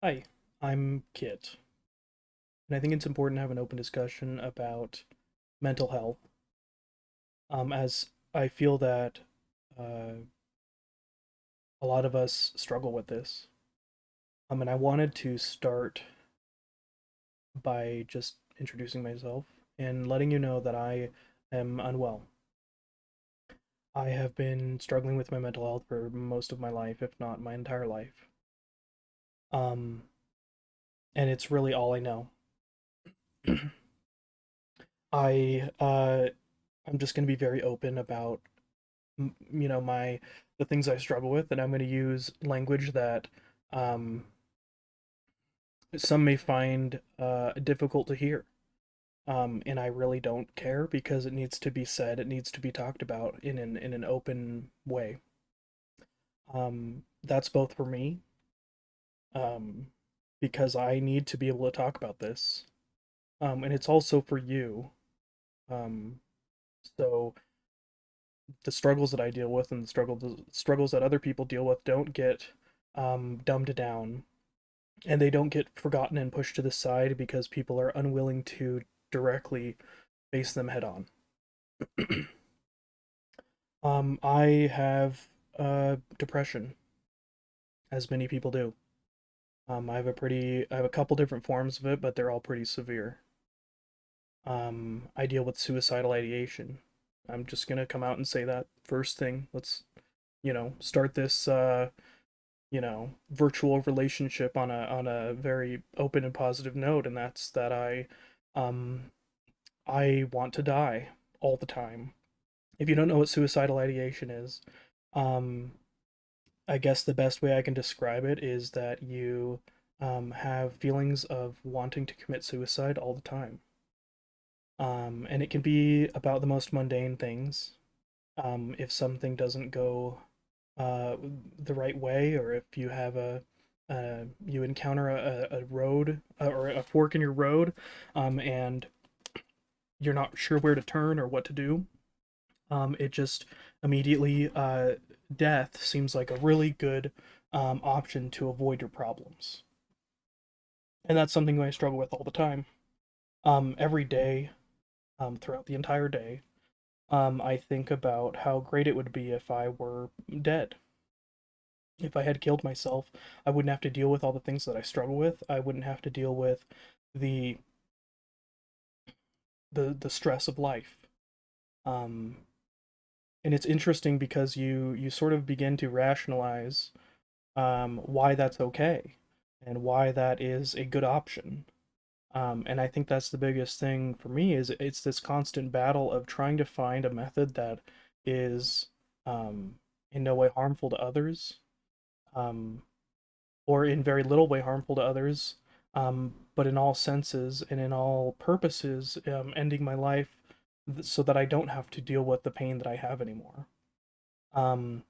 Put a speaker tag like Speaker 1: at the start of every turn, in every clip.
Speaker 1: Hi, I'm Kit, and I think it's important to have an open discussion about mental health, as I feel that uh, a lot of us struggle with this. And I wanted to start by just introducing myself and letting you know that I am unwell. I have been struggling with my mental health for most of my life, if not my entire life. Um, and it's really all I know. I'm just going to be very open about my the things I struggle with, and I'm going to use language that um, some may find difficult to hear. And I really don't care because it needs to be said. It needs to be talked about in an open way. That's both for me, um, because I need to be able to talk about this, and it's also for you. Um, so the struggles that I deal with and the struggles that other people deal with don't get dumbed down, and they don't get forgotten and pushed to the side because people are unwilling to directly face them head on. I have depression, as many people do. I have a couple different forms of it, but they're all pretty severe. I deal with suicidal ideation. I'm just gonna come out and say that first thing. Let's, start this virtual relationship on a very open and positive note, and that's that um I want to die all the time. If you don't know what suicidal ideation is, um I guess the best way I can describe it is that you have feelings of wanting to commit suicide all the time. And it can be about the most mundane things. If something doesn't go uh, the right way, or if you have you encounter a road or a fork in your road, and you're not sure where to turn or what to do, it just immediately death seems like a really good option to avoid your problems, and that's something I struggle with all the time. Every day, throughout the entire day, I think about how great it would be if I were dead. If I had killed myself, I wouldn't have to deal with all the things that I struggle with. I wouldn't have to deal with the the stress of life. Um, and it's interesting because you sort of begin to rationalize why that's okay and why that is a good option. And I think that's the biggest thing for me is it's this constant battle of trying to find a method that is um, in no way harmful to others, um, or in very little way harmful to others, but in all senses and in all purposes, ending my life so that I don't have to deal with the pain that I have anymore. Um,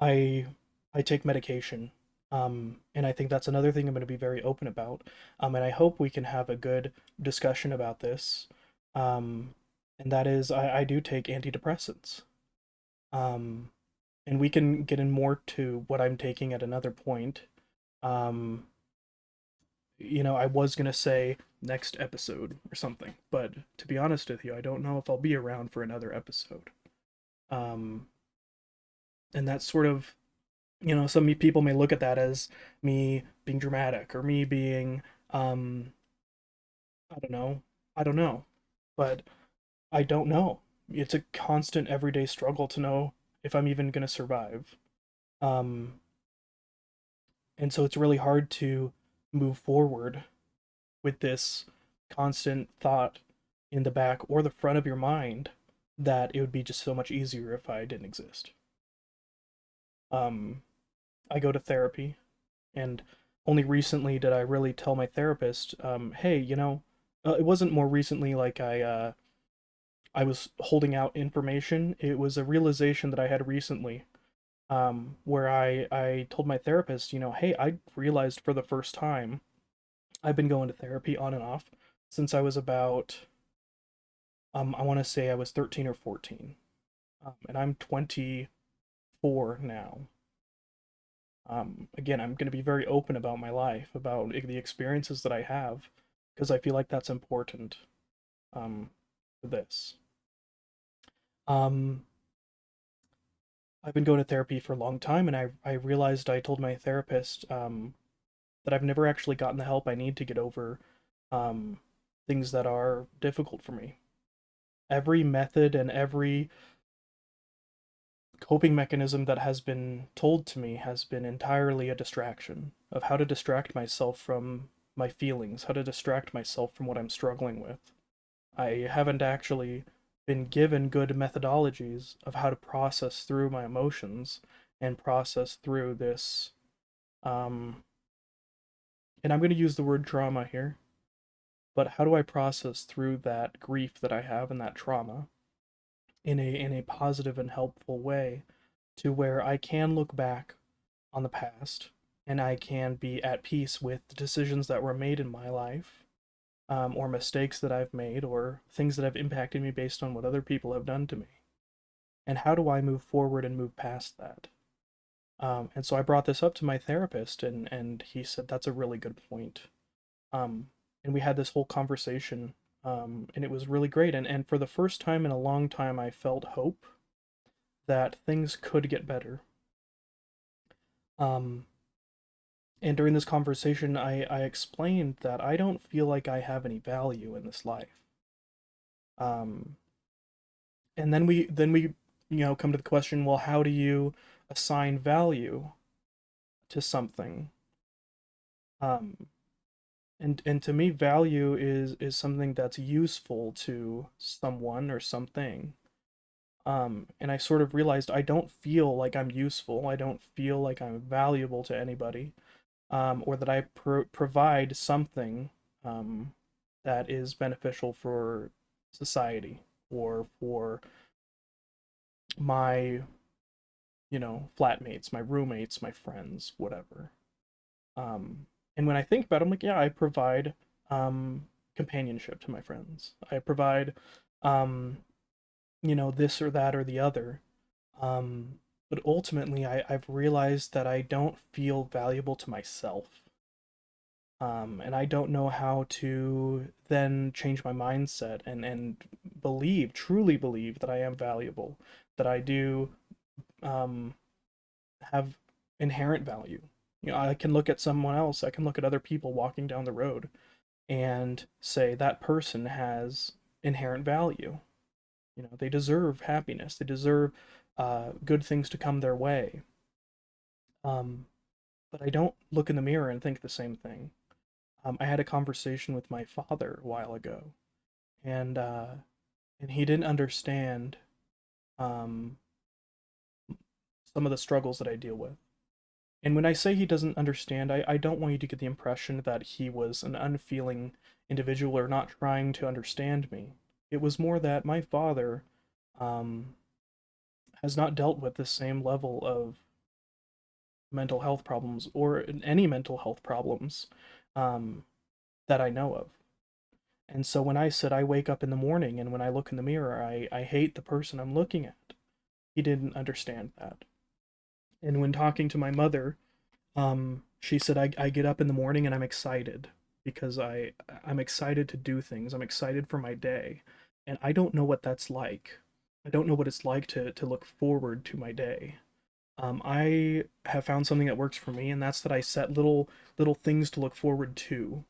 Speaker 1: I I take medication, and I think that's another thing I'm going to be very open about. And I hope we can have a good discussion about this. Um, and that is, I do take antidepressants. Um, and we can get in more to what I'm taking at another point. Um, I was gonna say next episode or something, but to be honest with you, I don't know if I'll be around for another episode. Um, and that's sort of, some people may look at that as me being dramatic or me being, um, I don't know, I don't know, but I don't know. It's a constant everyday struggle to know if I'm even gonna survive. Um, and so it's really hard to move forward with this constant thought in the back or the front of your mind that it would be just so much easier if I didn't exist. Um, I go to therapy, and only recently did I really tell my therapist, hey, it wasn't more recently like I was holding out information. It was a realization that I had recently, where I told my therapist, hey, I realized for the first time I've been going to therapy on and off since I was about I want to say I was 13 or 14, and I'm 24 now. Again, I'm going to be very open about my life, about the experiences that I have, because I feel like that's important um, for this. Um, I've been going to therapy for a long time, and I realized I told my therapist that I've never actually gotten the help I need to get over um, things that are difficult for me. Every method and every coping mechanism that has been told to me has been entirely a distraction of how to distract myself from my feelings, how to distract myself from what I'm struggling with. I haven't actually been given good methodologies of how to process through my emotions and process through this. Um, and I'm going to use the word trauma here, but how do I process through that grief that I have and that trauma in a positive and helpful way to where I can look back on the past and I can be at peace with the decisions that were made in my life, or mistakes that I've made, or things that have impacted me based on what other people have done to me. And how do I move forward and move past that? And so I brought this up to my therapist, and he said that's a really good point. Um, and we had this whole conversation, and it was really great. And for the first time in a long time, I felt hope that things could get better. Um, And during this conversation, I explained that I don't feel like I have any value in this life. Um, and then we come to the question, well, how do you assign value to something? Um, and to me, value is something that's useful to someone or something. And I sort of realized I don't feel like I'm useful. I don't feel like I'm valuable to anybody. Or that I provide something um, that is beneficial for society or for my, flatmates, my roommates, my friends, whatever. Um, and when I think about it, I'm like, yeah, I provide um, companionship to my friends. I provide, um, this or that or the other. But ultimately, I've realized that I don't feel valuable to myself. And I don't know how to then change my mindset and believe, truly believe that I am valuable, that I do um, have inherent value. I can look at someone else, I can look at other people walking down the road and say that person has inherent value. They deserve happiness, they deserve good things to come their way. Um, but I don't look in the mirror and think the same thing. I had a conversation with my father a while ago, and he didn't understand um, some of the struggles that I deal with. And when I say he doesn't understand, I don't want you to get the impression that he was an unfeeling individual or not trying to understand me. It was more that my father um, has not dealt with the same level of mental health problems or any mental health problems um, that I know of. And so when I said I wake up in the morning and when I look in the mirror, I hate the person I'm looking at, he didn't understand that. And when talking to my mother, she said I get up in the morning and I'm excited because I'm excited to do things. I'm excited for my day. And I don't know what that's like. I don't know what it's like to look forward to my day. I have found something that works for me, and that's that I set little things to look forward to.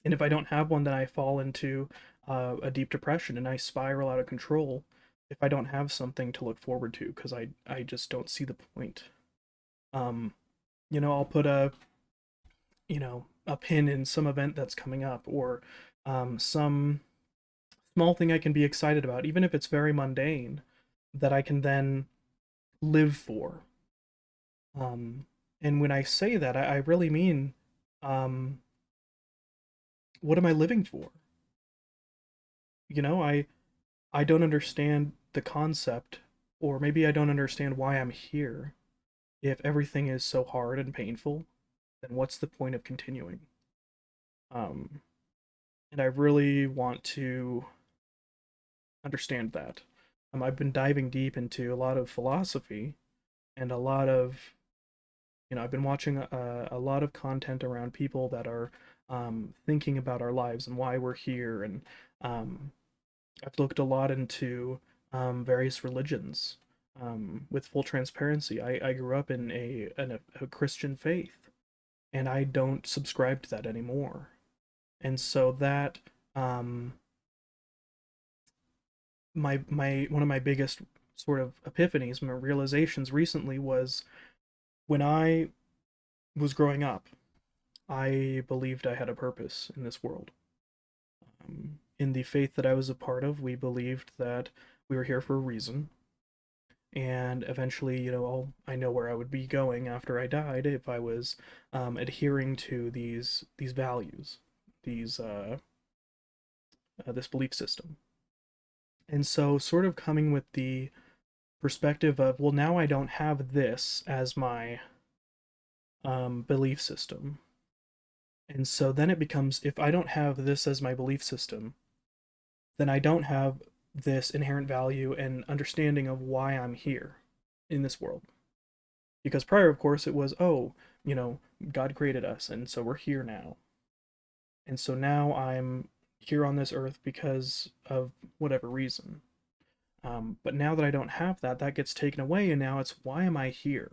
Speaker 1: And if I don't have one, then I fall into a deep depression and I spiral out of control if I don't have something to look forward to because I just don't see the point. Um, I'll put a pin in some event that's coming up or some small thing I can be excited about, even if it's very mundane, that I can then live for. Um, and when I say that, I really mean, um, what am I living for? I don't understand the concept, or maybe I don't understand why I'm here. If everything is so hard and painful, then what's the point of continuing? Um, and I really want to understand that. I've been diving deep into a lot of philosophy and a lot of I've been watching a lot of content around people that are thinking about our lives and why we're here, and um, I've looked a lot into various religions. With full transparency, I grew up in a Christian faith, and I don't subscribe to that anymore. And so that um, my one of my biggest sort of epiphanies, my realizations recently was when I was growing up, I believed I had a purpose in this world. In the faith that I was a part of, we believed that we were here for a reason, and eventually, I know where I would be going after I died if I was adhering to these values, these this belief system. And so, sort of coming with the perspective of, well, now I don't have this as my belief system. And so then it becomes, if I don't have this as my belief system, then I don't have this inherent value and understanding of why I'm here in this world. Because prior, of course, it was, oh, God created us, and so we're here now. And so now I'm here on this earth because of whatever reason. But now that I don't have that, that gets taken away, and now it's, why am I here?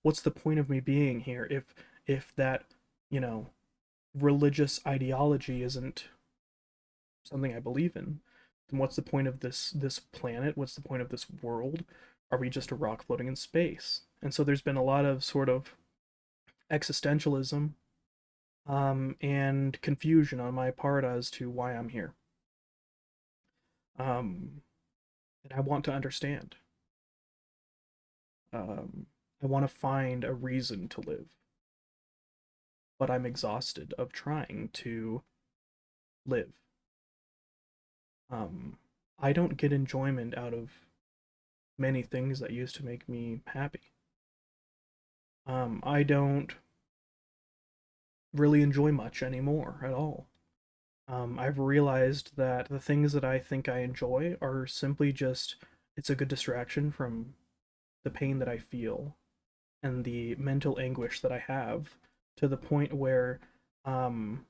Speaker 1: What's the point of me being here if that, you know, religious ideology isn't something I believe in? Then what's the point of this planet? What's the point of this world? Are we just a rock floating in space? And so there's been a lot of sort of existentialism and confusion on my part as to why I'm here. Um, and I want to understand. I want to find a reason to live, but I'm exhausted of trying to live. Um, I don't get enjoyment out of many things that used to make me happy. I don't really enjoy much anymore at all. I've realized that the things that I think I enjoy are simply just, it's a good distraction from the pain that I feel and the mental anguish that I have, to the point where um,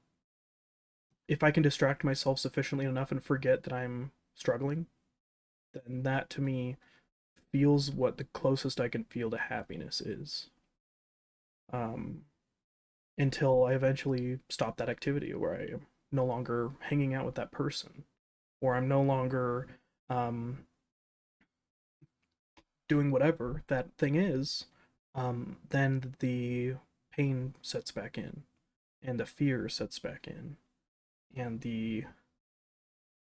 Speaker 1: if I can distract myself sufficiently enough and forget that I'm struggling, then that to me feels what the closest I can feel to happiness is. Um, until I eventually stop that activity where I am no longer hanging out with that person, or I'm no longer um, doing whatever that thing is, then the pain sets back in, and the fear sets back in, and the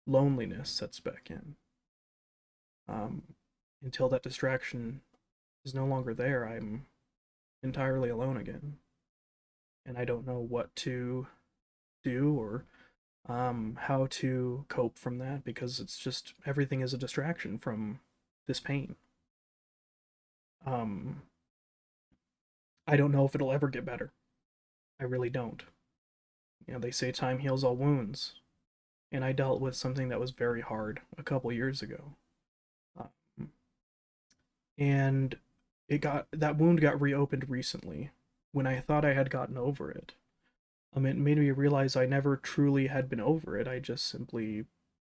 Speaker 1: loneliness sets back in. Um, until that distraction is no longer there, I'm entirely alone again, and I don't know what to do or how to cope from that, because it's just, everything is a distraction from this pain. Um, I don't know if it'll ever get better. I really don't. They say time heals all wounds, and I dealt with something that was very hard a couple years ago, um, and that wound got reopened recently when I thought I had gotten over it. It made me realize I never truly had been over it. I just simply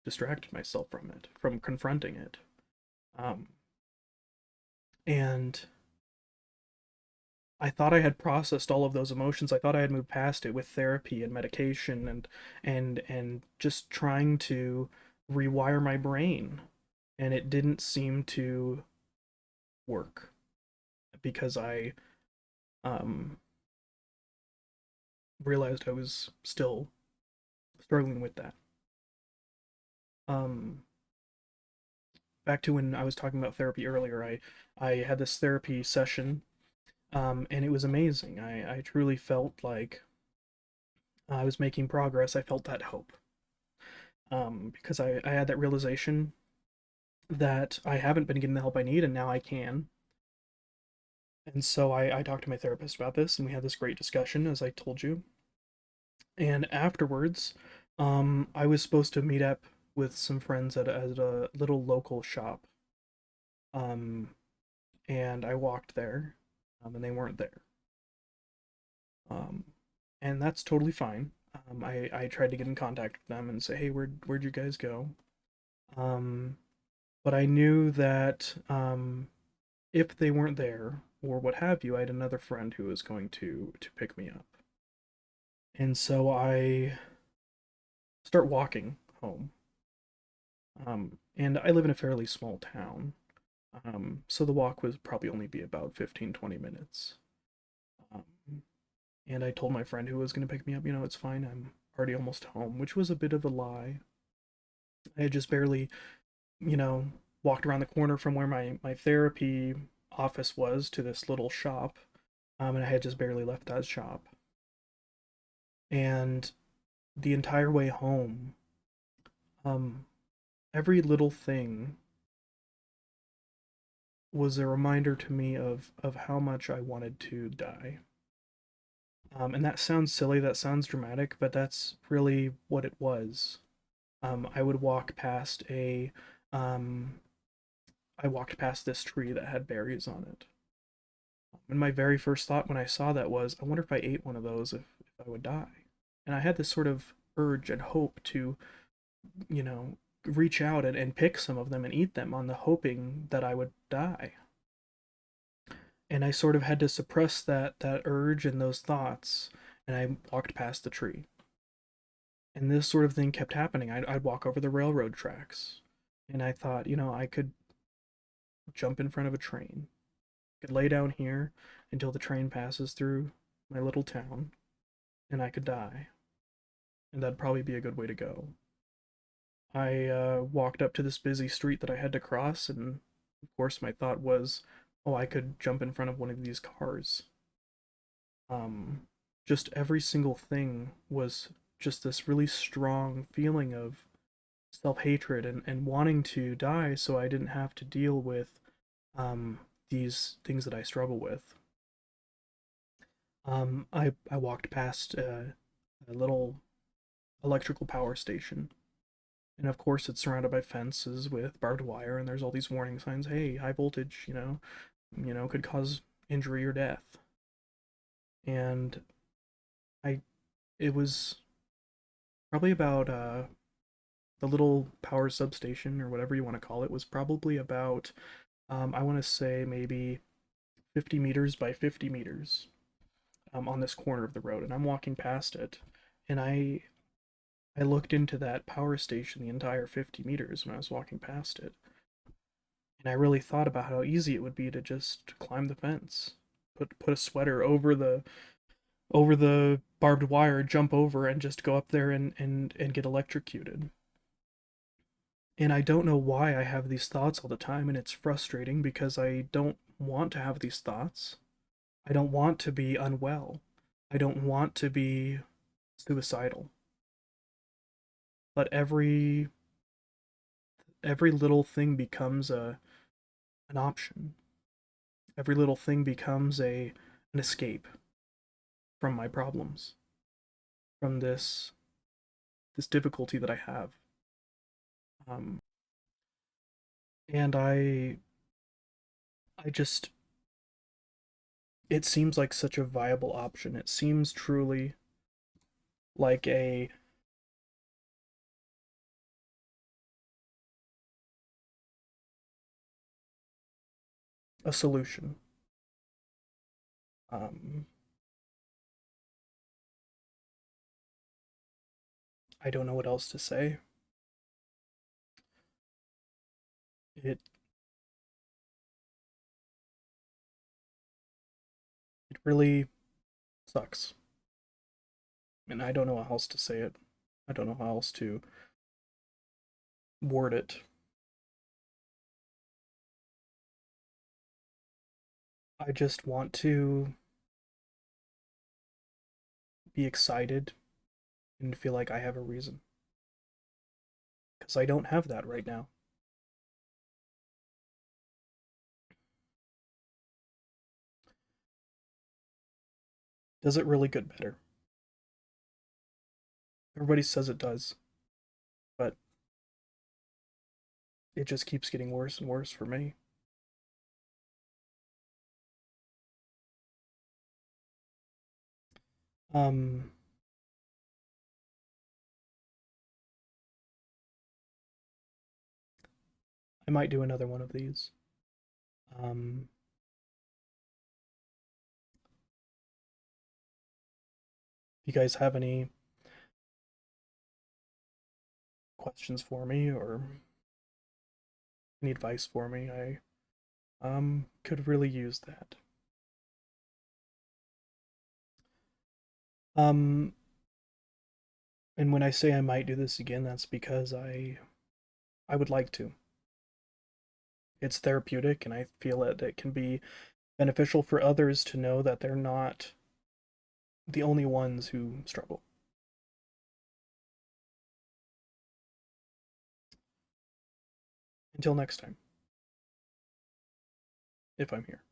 Speaker 1: distracted myself from it, from confronting it. Um, and I thought I had processed all of those emotions. I thought I had moved past it with therapy and medication and just trying to rewire my brain. And it didn't seem to work because I um, realized I was still struggling with that. Um, Back to when I was talking about therapy earlier, I had this therapy session, and it was amazing. I truly felt like I was making progress. I felt that hope, because I had that realization that I haven't been getting the help I need, and now I can. And so I talked to my therapist about this, and we had this great discussion, as I told you. And afterwards, I was supposed to meet up with some friends at a little local shop. Um, and I walked there, and they weren't there. Um, and that's totally fine. I tried to get in contact with them and say, hey, where'd you guys go? Um, but I knew that if they weren't there or what have you, I had another friend who was going to pick me up. And so I start walking home. And I live in a fairly small town. So the walk would probably only be about 15, 20 minutes. Um, and I told my friend who was going to pick me up, it's fine. I'm already almost home, which was a bit of a lie. I had just barely, you know, walked around the corner from where my therapy office was to this little shop. And I had just barely left that shop. And the entire way home, um, every little thing was a reminder to me of how much I wanted to die. And that sounds silly, that sounds dramatic, but that's really what it was. I would walk past um, I walked past this tree that had berries on it. And my very first thought when I saw that was, I wonder if I ate one of those if I would die. And I had this sort of urge and hope to, you know, reach out and pick some of them and eat them on the hoping that I would die. And I sort of had to suppress that urge and those thoughts, and I walked past the tree. And this sort of thing kept happening. I'd walk over the railroad tracks, and I thought, I could jump in front of a train, could lay down here until the train passes through my little town, and I could die. And that'd probably be a good way to go. I walked up to this busy street that I had to cross, and of course, my thought was, oh, I could jump in front of one of these cars. Um, just every single thing was just this really strong feeling of self-hatred and wanting to die so I didn't have to deal with um, these things that I struggle with. I walked past a little electrical power station, and of course it's surrounded by fences with barbed wire, and there's all these warning signs. Hey, high voltage, could cause injury or death. And I, it was probably about the little power substation or whatever you want to call it was probably about I want to say maybe 50 meters by 50 meters on this corner of the road, and I'm walking past it, and I looked into that power station the entire 50 meters when I was walking past it, and I really thought about how easy it would be to just climb the fence, put a sweater over the barbed wire, jump over, and just go up there and get electrocuted. And I don't know why I have these thoughts all the time, and it's frustrating because I don't want to have these thoughts. I don't want to be unwell. I don't want to be suicidal. But every little thing becomes a an option. Every little thing becomes an escape from my problems, from this difficulty that I have. Um, and I just it seems like such a viable option. It seems truly like a solution. Um, I don't know what else to say. It it really sucks, and I don't know how else to say it. I don't know how else to word it. I just want to be excited and feel like I have a reason, because I don't have that right now. Does it really get better? Everybody says it does, but it just keeps getting worse and worse for me. Um, I might do another one of these. Um, if you guys have any questions for me or any advice for me, I could really use that. Um, and when I say I might do this again, that's because I would like to. It's therapeutic, and I feel that it can be beneficial for others to know that they're not the only ones who struggle. Until next time, if I'm here.